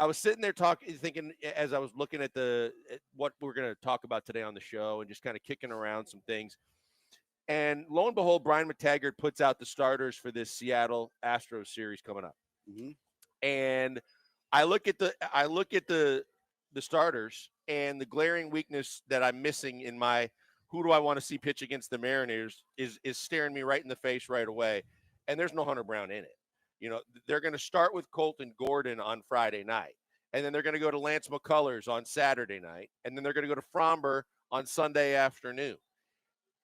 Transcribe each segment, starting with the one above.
I was sitting there thinking as I was looking at what we're going to talk about today on the show and just kind of kicking around some things. And lo and behold, Brian McTaggart puts out the starters for this Seattle Astros series coming up. Mm-hmm. And I look at the starters, and the glaring weakness that I'm missing in my who do I want to see pitch against the Mariners is staring me right in the face right away. And there's no Hunter Brown in it. You know, they're going to start with Colton Gordon on Friday night, and then they're going to go to Lance McCullers on Saturday night, and then they're going to go to Fromber on Sunday afternoon.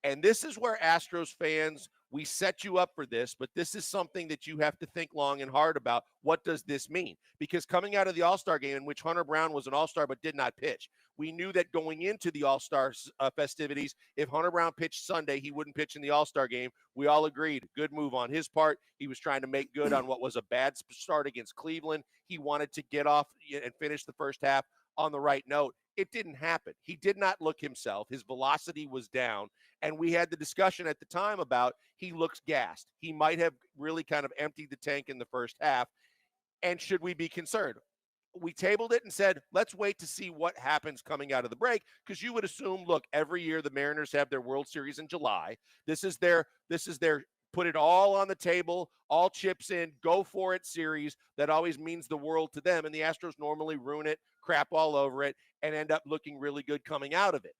And this is where Astros fans, we set you up for this, but this is something that you have to think long and hard about. What does this mean? Because coming out of the All-Star game in which Hunter Brown was an All-Star but did not pitch, we knew that going into the All-Star festivities, if Hunter Brown pitched Sunday, he wouldn't pitch in the All-Star game. We all agreed. Good move on his part. He was trying to make good on what was a bad start against Cleveland. He wanted to get off and finish the first half on the right note. It didn't happen. He did not look himself. His velocity was down. And we had the discussion at the time about he looks gassed. He might have really kind of emptied the tank in the first half. And should we be concerned? We tabled it and said, let's wait to see what happens coming out of the break, because you would assume, look, every year the Mariners have their World Series in July. This is their put it all on the table, all chips in, go for it series that always means the world to them. And the Astros normally ruin it, crap all over it, and end up looking really good coming out of it.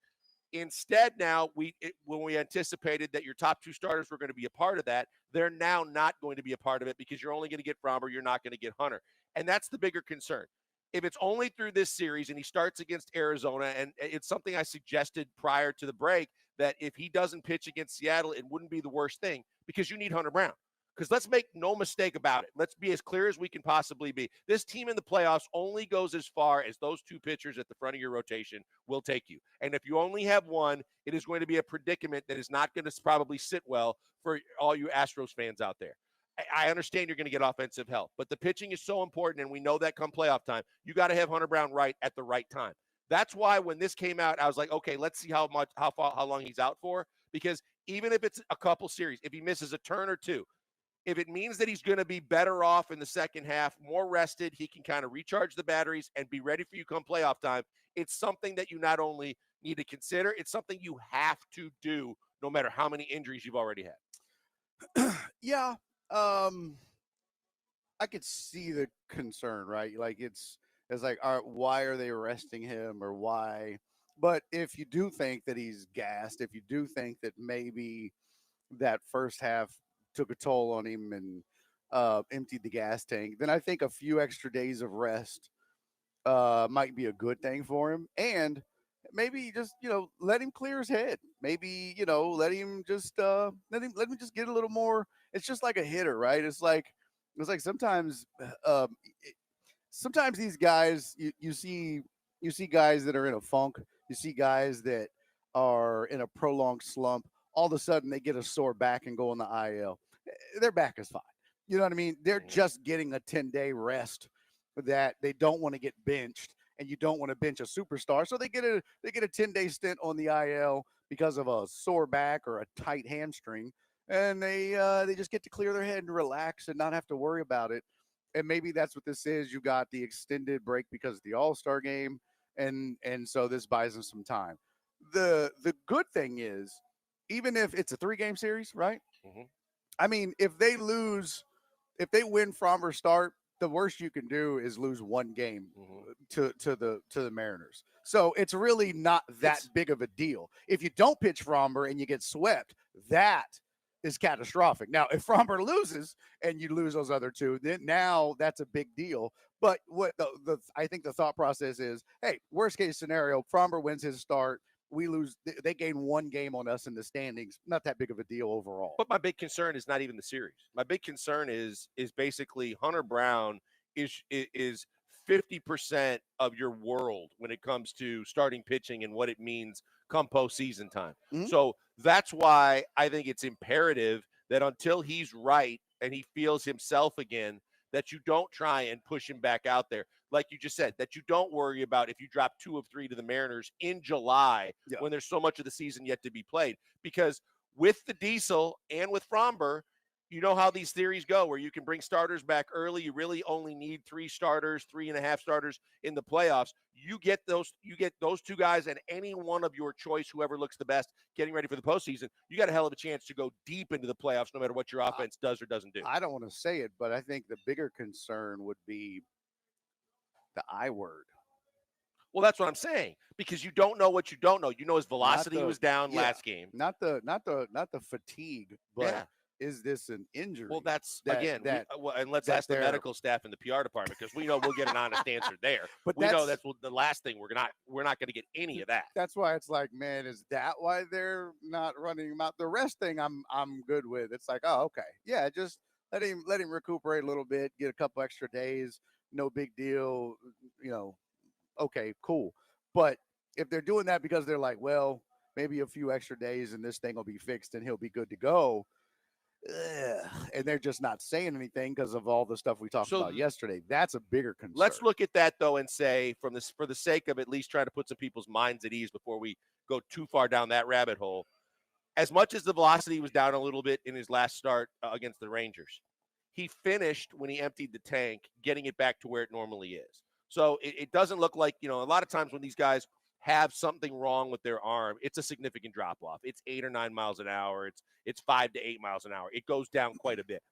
Instead, now, when we anticipated that your top two starters were going to be a part of that, they're now not going to be a part of it because you're only going to get Fromber, you're not going to get Hunter. And that's the bigger concern. If it's only through this series and he starts against Arizona, and it's something I suggested prior to the break, that if he doesn't pitch against Seattle, it wouldn't be the worst thing because you need Hunter Brown. Because let's make no mistake about it. Let's be as clear as we can possibly be. This team in the playoffs only goes as far as those two pitchers at the front of your rotation will take you. And if you only have one, it is going to be a predicament that is not going to probably sit well for all you Astros fans out there. I understand you're going to get offensive help, but the pitching is so important, and we know that come playoff time, you got to have Hunter Brown right at the right time. That's why when this came out, I was like, okay, let's see how long he's out for, because even if it's a couple series, if he misses a turn or two, if it means that he's going to be better off in the second half, more rested, he can kind of recharge the batteries and be ready for you come playoff time. It's something that you not only need to consider, it's something you have to do no matter how many injuries you've already had. Yeah. I could see the concern, right? Like it's like, all right, why are they arresting him or why? But if you do think that he's gassed, if you do think that maybe that first half took a toll on him and emptied the gas tank, then I think a few extra days of rest might be a good thing for him. And maybe just, let him clear his head. Maybe, let him just let him just get a little more. It's just like a hitter, right? It's like sometimes sometimes these guys you see guys that are in a funk. You see guys that are in a prolonged slump. All of a sudden they get a sore back and go on the IL. Their back is fine. You know what I mean? They're just getting a 10-day rest that they don't want to get benched, and you don't want to bench a superstar. So they get a 10-day stint on the IL because of a sore back or a tight hamstring, and they just get to clear their head and relax and not have to worry about it. And maybe that's what this is. You got the extended break because of the All-Star game, and so this buys them some time. The good thing is, even if it's a 3-game series, right? Mm-hmm. I mean, if they win from or start, the worst you can do is lose one game to the Mariners. So it's really not that big of a deal. If you don't pitch Fromber and you get swept, that is catastrophic. Now, if Fromber loses and you lose those other two, then now that's a big deal. But what I think the thought process is, hey, worst case scenario, Fromber wins his start. We lose. They gain one game on us in the standings. Not that big of a deal overall. But my big concern is not even the series. My big concern is basically Hunter Brown is 50% of your world when it comes to starting pitching and what it means come postseason time. Mm-hmm. So that's why I think it's imperative that until he's right and he feels himself again, that you don't try and push him back out there. Like you just said, that you don't worry about if you drop 2 of 3 to the Mariners in July when there's so much of the season yet to be played. Because with the Diesel and with Fromber, you know how these theories go, where you can bring starters back early. You really only need 3 starters, 3.5 starters in the playoffs. You get those two guys and any one of your choice, whoever looks the best, getting ready for the postseason. You got a hell of a chance to go deep into the playoffs, no matter what your offense does or doesn't do. I don't want to say it, but I think the bigger concern would be the I word. Well, that's what I'm saying, because you don't know what you don't know. You know his velocity was down last game. Not the fatigue, but is this an injury? Well, that's and let's ask the medical staff in the PR department, because we know we'll get an honest answer there. But we know that's the last thing we're not going to get any of that. That's why it's like, man, is that why they're not running him out? The rest thing I'm good with. It's like, oh, okay, yeah, just let him recuperate a little bit, get a couple extra days, no big deal, okay, cool. But if they're doing that because they're like, well, maybe a few extra days and this thing will be fixed and he'll be good to go, and they're just not saying anything because of all the stuff we talked about yesterday, that's a bigger concern. Let's look at that, though, and say, for the sake of at least trying to put some people's minds at ease before we go too far down that rabbit hole, as much as the velocity was down a little bit in his last start against the Rangers, he finished, when he emptied the tank, getting it back to where it normally is. So it doesn't look like, a lot of times when these guys have something wrong with their arm, it's a significant drop off. It's 8 or 9 miles an hour. It's 5 to 8 miles an hour. It goes down quite a bit.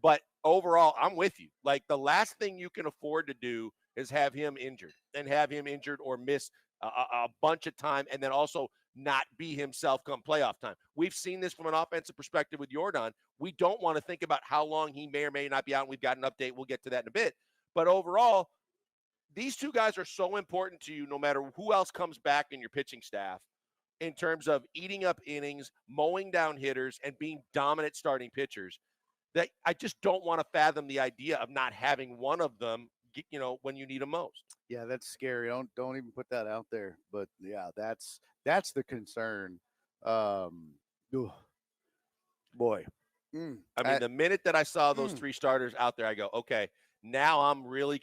But overall, I'm with you. Like, the last thing you can afford to do is have him injured or miss a bunch of time, and then also not be himself come playoff time. We've seen this from an offensive perspective with Jordan. We don't want to think about how long he may or may not be out. We've got an update. We'll get to that in a bit. But overall, these two guys are so important to you no matter who else comes back in your pitching staff, in terms of eating up innings, mowing down hitters, and being dominant starting pitchers, that I just don't want to fathom the idea of not having one of them, when you need them most. Yeah, that's scary. Don't even put that out there. But yeah, that's the concern. Boy. I mean, the minute that I saw those 3 starters out there, I go, okay, now I'm really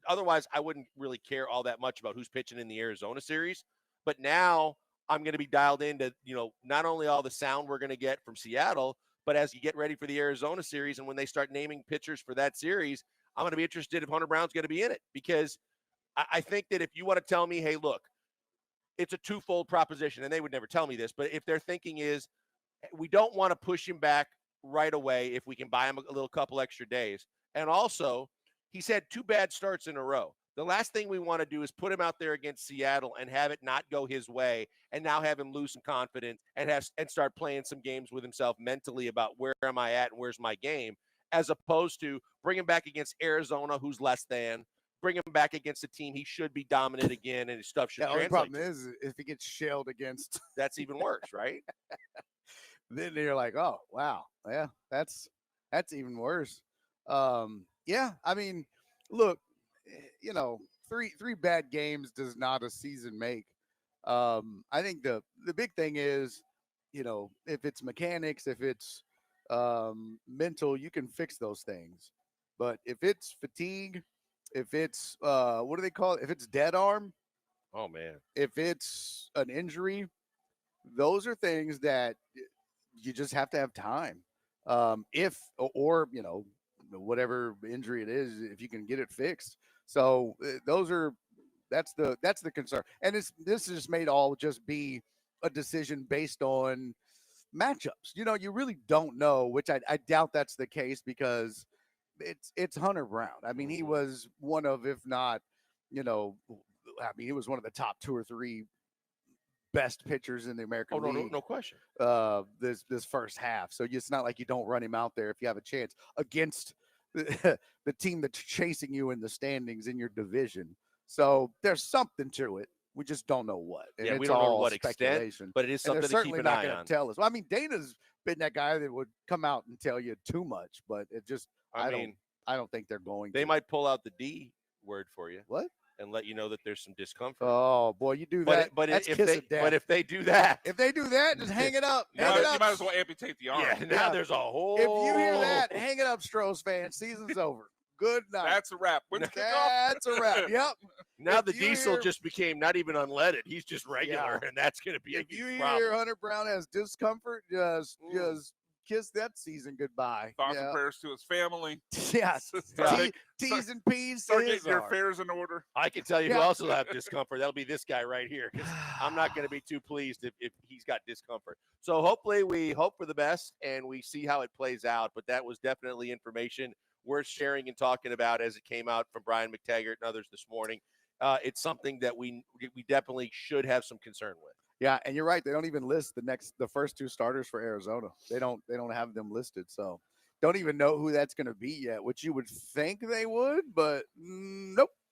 otherwise I wouldn't really care all that much about who's pitching in the Arizona series. But now I'm going to be dialed into, not only all the sound we're going to get from Seattle, but as you get ready for the Arizona series and when they start naming pitchers for that series, I'm going to be interested if Hunter Brown's going to be in it, because I think that if you want to tell me, hey, look, it's a twofold proposition, and they would never tell me this, but if their thinking is we don't want to push him back right away if we can buy him a little couple extra days. And also, he's had 2 bad starts in a row. The last thing we want to do is put him out there against Seattle and have it not go his way, and now have him lose some confidence and start playing some games with himself mentally about where am I at and where's my game, as opposed to bring him back against Arizona, who's less than, bring him back against a team he should be dominant again, and his stuff should translate. The problem is if he gets shelled against. That's even worse, right? Then you're like, oh, wow. Yeah, that's even worse. Yeah, I mean, look, three bad games does not a season make. I think the big thing is, if it's mechanics, if it's mental, you can fix those things. But if it's fatigue, if it's what do they call it? If it's dead arm, oh man, if it's an injury, those are things that you just have to have time. Whatever injury it is, if you can get it fixed. So that's the concern. And this is just made all just be a decision based on matchups. You really don't know, which I doubt that's the case, because it's Hunter Brown. I mean, he was one of, if not, he was one of the top 2 or 3 best pitchers in the American League. No question. This first half. So it's not like you don't run him out there if you have a chance against the team that's chasing you in the standings in your division. So there's something to it. We just don't know what. And we don't know what extent, but it is something to keep an eye on. Tell us. Well, I mean, Dana's been that guy that would come out and tell you too much, but it just I don't think they're going. They might pull out the D word for you. What? And let you know that there's some discomfort. Oh boy, you do that. But if they do that, just hang it up. You might as well amputate the arm. Yeah, now there's a whole. If you hear that, hang it up, Stros fans. Season's over. Good night. That's a wrap. That's a wrap. Yep. Now the diesel just became not even unleaded. He's just regular, and that's going to be. If you hear Hunter Brown has discomfort, just kiss that season goodbye. Thoughts and prayers to his family. Yes. Start T's and P's. Start getting your affairs in order. I can tell you who else will have discomfort. That'll be this guy right here, because I'm not going to be too pleased if he's got discomfort. So hopefully we hope for the best and we see how it plays out. But that was definitely information worth sharing and talking about as it came out from Brian McTaggart and others this morning. It's something that we definitely should have some concern with. Yeah, and you're right. They don't even list the first two starters for Arizona. They don't have them listed. So don't even know who that's going to be yet, which you would think they would, but nope.